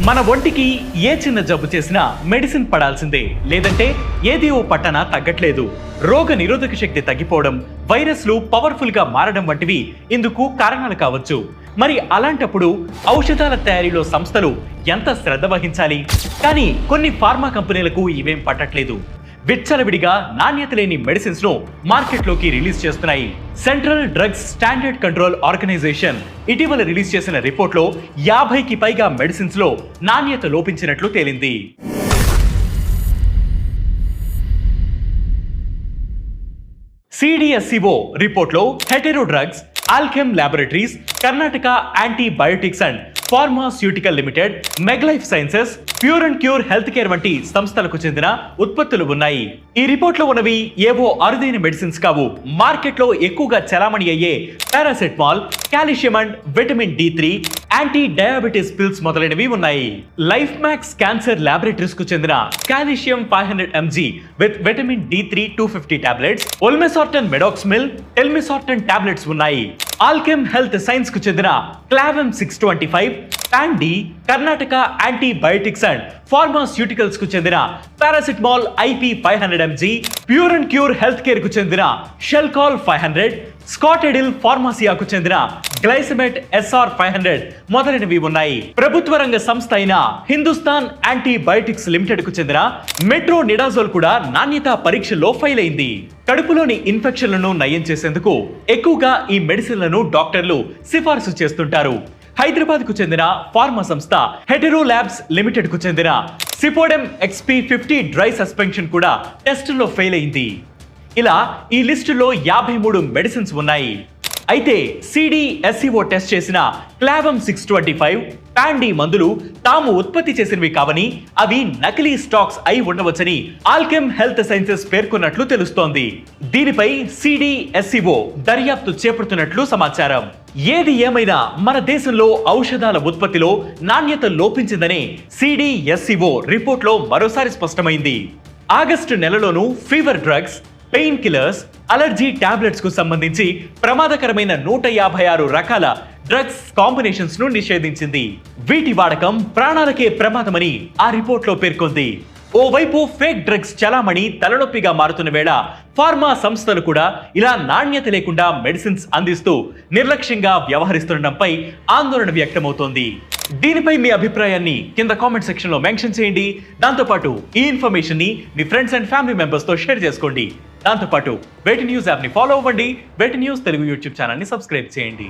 మన ఒంటికి ఏ చిన్న జబ్బు చేసినా మెడిసిన్ పడాల్సిందే, లేదంటే ఏది ఓ పట్టన తగ్గట్లేదు. రోగ నిరోధక శక్తి తగ్గిపోవడం, వైరస్లు పవర్ఫుల్ గా మారడం వంటివి ఇందుకు కారణాలు కావచ్చు. మరి అలాంటప్పుడు ఔషధాల తయారీలో సంస్థలు ఎంత శ్రద్ధ వహించాలి? కానీ కొన్ని ఫార్మా కంపెనీలకు ఇవేం పట్టట్లేదు. విచ్చలవిడిగా నాణ్యత లేని మెడిసిన్స్ ను మార్కెట్లోకి రిలీజ్ చేస్తున్నాయి. Central Drugs Standard Control Organization ఇటీవల రిలీజ్ చేసిన రిపోర్ట్లో 50కి పైగా మెడిసిన్స్ లో నాణ్యత లోపించినట్లు తేలింది. CDSCO రిపోర్ట్లో Hetero drugs, Alkem laboratories, Karnataka antibiotics and pharmaceutical limited, Meglife sciences, pure and cure health care వంటి సంస్థలకు చెందిన ఉత్పత్తులు ఉన్నాయి. ఈ రిపోర్ట్ లో ఉన్నవి ఏవో అరుదైన మెడిసిన్స్ కావు. మార్కెట్ లో ఎక్కువగా చలామణి అయ్యే paracetamol, calcium and vitamin D3, anti diabetes pills మొదలైనవి ఉన్నాయి. లైఫ్ మ్యాక్స్ క్యాన్సర్ ల్యాబొరేటరీస్ కు చెందిన calcium 500 mg with vitamin D3 250 tablets, olmesartan medoxomil, telmisartan tablets ఉన్నాయి. ఆల్కెమ్ హెల్త్ సైన్స్ కు చెందిన క్లావెమ్ 625, పాండి, కర్ణాటక యాంటీబయోటిక్స్ అండ్ ఫార్మాస్యూటికల్స్ కు చెందిన paracetamol IP 500 mg, pure and cure health care కు చెందిన షెల్కాల్ 500, స్కాటెడిల్ ఫార్మసియాకు చెందిన గ్లైసమెట్ SR 500 మొదలైనవి ఉన్నాయి. ప్రభుత్వ రంగ సంస్థ అయిన హిందుస్థాన్ యాంటీబయోటిక్స్ లిమిటెడ్ కు చెందిన మెట్రోనిడాజోల్ కూడా నాణ్యత పరీక్షల్లో ఫెయిల్ అయింది. కడుపులోని ఇన్ఫెక్షన్లను నయం చేసేందుకు ఎక్కువగా ఈ మెడిసిన్లను డాక్టర్లు సిఫార్సు చేస్తుంటారు. హైదరాబాద్ కు చెందిన ఫార్మా సంస్థ హెటెరో ల్యాబ్స్ లిమిటెడ్ కు చెందిన సిపోడెమ్ XP50 డ్రై సస్పెన్షన్ కూడా టెస్టుల్లో ఫెయిల్ అయింది. ఇలా ఈ లిస్టులో 53 మెడిసిన్స్ ఉన్నాయి. అయితే CDSCO టెస్ట్ చేసిన క్లావెమ్ 625, పాండి మందులు తాము ఉత్పత్తి చేసినవి కావని, అవి నకిలీ స్టాక్స్ అయి ఉండవచ్చని ఆల్కెమ్ హెల్త్ సైన్సెస్ పేర్కొన్నట్లు తెలుస్తోంది. దీనిపై CDSCO దర్యాప్తు చేపడుతున్నట్లు సమాచారం. ఏది ఏమైనా మన దేశంలో ఔషధాల ఉత్పత్తిలో నాణ్యత లోపించిందనే CDSCO రిపోర్ట్లో మరోసారి స్పష్టమైంది. ఆగస్టు నెలలోనూ fever drugs, pain killers, allergy tablets కు సంబంధించి ప్రమాదకరమైన 156 రకాల డ్రగ్స్ కాంబినేషన్స్ ను నిషేధించింది. వీటి వాడకం ప్రాణాలకే ప్రమాదమని ఆ రిపోర్ట్ లో పేర్కొంది. ఓవైపు ఫేక్ డ్రగ్స్ చలామణి తలనొప్పిగా మారుతున్న వేళ ఫార్మా సంస్థలు కూడా ఇలా నాణ్యత లేకుండా మెడిసిన్స్ అందిస్తూ నిర్లక్ష్యంగా వ్యవహరిస్తుండటంపై ఆందోళన వ్యక్తమవుతోంది. దీనిపై మీ అభిప్రాయాన్ని కింద కామెంట్ సెక్షన్ లో మెన్షన్ చేయండి. దాంతోపాటు ఈ ఇన్ఫర్మేషన్ ని మీ ఫ్రెండ్స్ అండ్ ఫ్యామిలీ మెంబర్స్ తో షేర్ చేసుకోండి. దాంతోపాటు వేటి న్యూస్ యాప్ ని ఫాలో అవ్వండి. వేటి న్యూస్ తెలుగు యూట్యూబ్ ఛానల్ ని సబ్స్క్రైబ్ చేయండి.